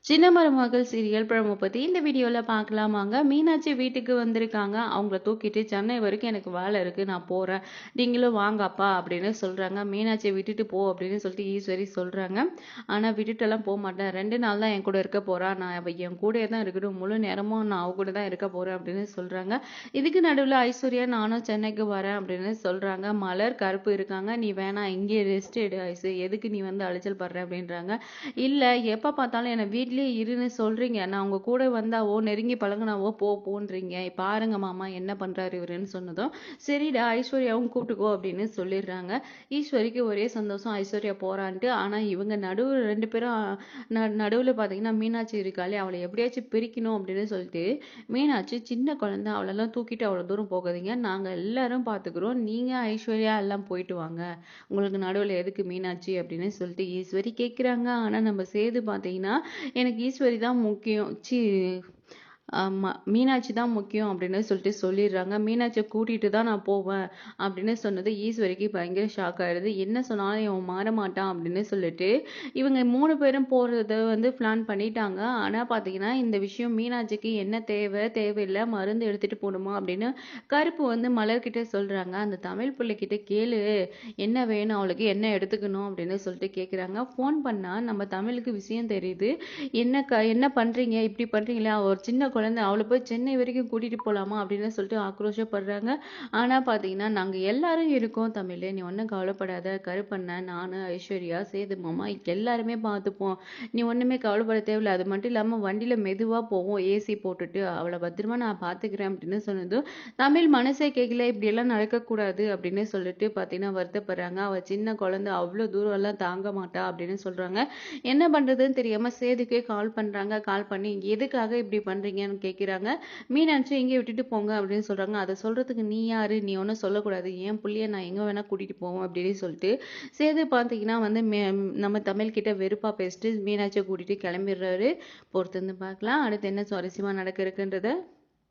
சின்ன மருமகள் serial promo பத்தி இந்த வீடியோல பார்க்கலாமாங்க. மீனாட்சி வீட்டுக்கு வந்திருக்காங்க. அவங்கள தூக்கிட்டு சென்னை வரைக்கும் எனக்கு வேலை இருக்கு. நான் போறேன். நீங்களும் வாங்க அப்பா அப்படின்னு சொல்றாங்க. மீனாட்சியை விட்டுட்டு போ அப்படின்னு சொல்லிட்டு ஈஸ்வரி சொல்றாங்க. ஆனா விட்டுட்டெல்லாம் போக மாட்டேன். 2 நாள் தான் என் கூட இருக்க போறா. நான் அவ என் கூடயே தான் இருக்கணும். முழு நேரமும் நான் அவ கூட தான் இருக்க போறேன் அப்படின்னு சொல்றாங்க. இதுக்கு நடுவுல ஐஸ்வர்யா நானும் சென்னைக்கு வரேன் அப்படின்னு சொல்றாங்க. மலர் கருப்பு இருக்காங்க. நீ வேணாம் இங்கே ரெஸ்ட் எடு ஐசு. எதுக்கு நீ வந்து அலைச்சல் படுற அப்படின்றாங்க. இல்ல எப்ப பார்த்தாலும் என்ன வீட்லயே இருன்னு சொல்றீங்க. நான் உங்க கூட வந்தாவோ, நெருங்கி பழகுனாவோ போன்றீங்க. பாருங்க மாமா என்ன பண்றாரு இவருன்னு சொன்னதும், சரிடா ஐஸ்வர்யாவும் கூப்பிட்டுக்கோ அப்படின்னு சொல்லிடுறாங்க. ஈஸ்வரிக்கு ஒரே சந்தோஷம் ஐஸ்வர்யா போறான்ட்டு. ஆனா இவங்க நடுவுல 2 பேரும் நடுவுல பார்த்தீங்கன்னா மீனாட்சி இருக்காளே, அவளை எப்படியாச்சும் பிரிக்கணும் அப்படின்னு சொல்லிட்டு, மீனாட்சி சின்ன குழந்தை அவளெல்லாம் தூக்கிட்டு அவ்வளோ தூரம் போகாதீங்க. நாங்க எல்லாரும் பார்த்துக்கிறோம். நீங்க ஐஸ்வர்யா எல்லாம் போயிட்டு வாங்க. உங்களுக்கு நடுவுல எதுக்கு மீனாட்சி அப்படின்னு சொல்லிட்டு ஈஸ்வரி கேட்குறாங்க. ஆனா நம்ம சேது பார்த்தீங்கன்னா, எனக்கு ஈஸ்வரி தான் முக்கியம். ஆமா. மீனாட்சி தான் முக்கியம் அப்படின்னு சொல்லிட்டு சொல்லிடுறாங்க. மீனாட்சிய கூட்டிட்டு தான் நான் போவேன் அப்படின்னு சொன்னது ஈஸ்வரிக்கு பயங்கர ஷாக் ஆயிடுது. என்ன சொன்னாலும் இவன் மாறமாட்டான் அப்படின்னு சொல்லிட்டு, இவங்க 3 பேரும் போறத வந்து பிளான் பண்ணிட்டாங்க. ஆனா பார்த்தீங்கன்னா, இந்த விஷயம் மீனாட்சிக்கு என்ன தேவை, தேவையில்ல மருந்து எடுத்துட்டு போணுமா அப்படின்னு கருப்பு வந்து மலர்கிட்ட சொல்றாங்க. அந்த தமிழ் பிள்ளைகிட்ட கேளு, என்ன வேணும் அவளுக்கு, என்ன எடுத்துக்கணும் அப்படின்னு சொல்லிட்டு கேட்குறாங்க. ஃபோன் பண்ணா நம்ம தமிழுக்கு விஷயம் தெரியுது. என்ன பண்றீங்க? இப்படி பண்றீங்களே! அவ ஒரு சின்ன குழந்தை. அவள போய் சென்னை வரைக்கும் கூட்டிட்டு போலாமா? அப்படின்னு சொல்லிட்டு ஆக்ரோஷப்படுறாங்க. ஆனா பார்த்தீங்கன்னா, நாங்க எல்லாரும் இருக்கோம் தமிழு. நீ ஒண்ணும் கவலைப்படாத. கருப்பண்ணன், நானு, ஐஸ்வர்யா, சேது மாமா எல்லாருமே பார்த்துப்போம். நீ ஒண்ணுமே கவலைப்பட தேவையில்ல. அது மட்டும் இல்லாம வண்டியில மெதுவா போவோம். ஏசி போட்டுட்டு. அவள பத்திரமா நான் பார்த்துக்கிறேன் அப்படின்னு சொன்னதும், தமிழ் மனசே கேட்கல. இப்படியெல்லாம் நடக்கக்கூடாது அப்படின்னு சொல்லிட்டு பார்த்தீங்கன்னா வருத்தப்படுறாங்க. அவ சின்ன குழந்தை. அவ்வளோ தூரம்லாம் தாங்க மாட்டா அப்படின்னு சொல்றாங்க. என்ன பண்றதுன்னு தெரியாம சேதுக்கே கால் பண்றாங்க. கால் பண்ணி எதுக்காக இப்படி பண்றீங்கன்னு கேட்குறாங்க. மீனாட்சி இங்கே விட்டுட்டு போங்க அப்படின்னு சொல்றாங்க. அதை சொல்றதுக்கு நீ யாரு? நீ ஒன்றும் சொல்லக்கூடாது. என் புள்ளைய நான் எங்க வேணா கூட்டிட்டு போவோம் அப்படின்னு சொல்லிட்டு சேது பார்த்தீங்கன்னா வந்து நம்ம தமிழ் கிட்ட வெறுப்பா பேசிட்டு மீனாட்சியை கூட்டிட்டு கிளம்பிடுறாரு. பொறுத்திருந்து பார்க்கலாம் அடுத்து என்ன சுவாரஸ்யமா நடக்க இருக்குன்றத.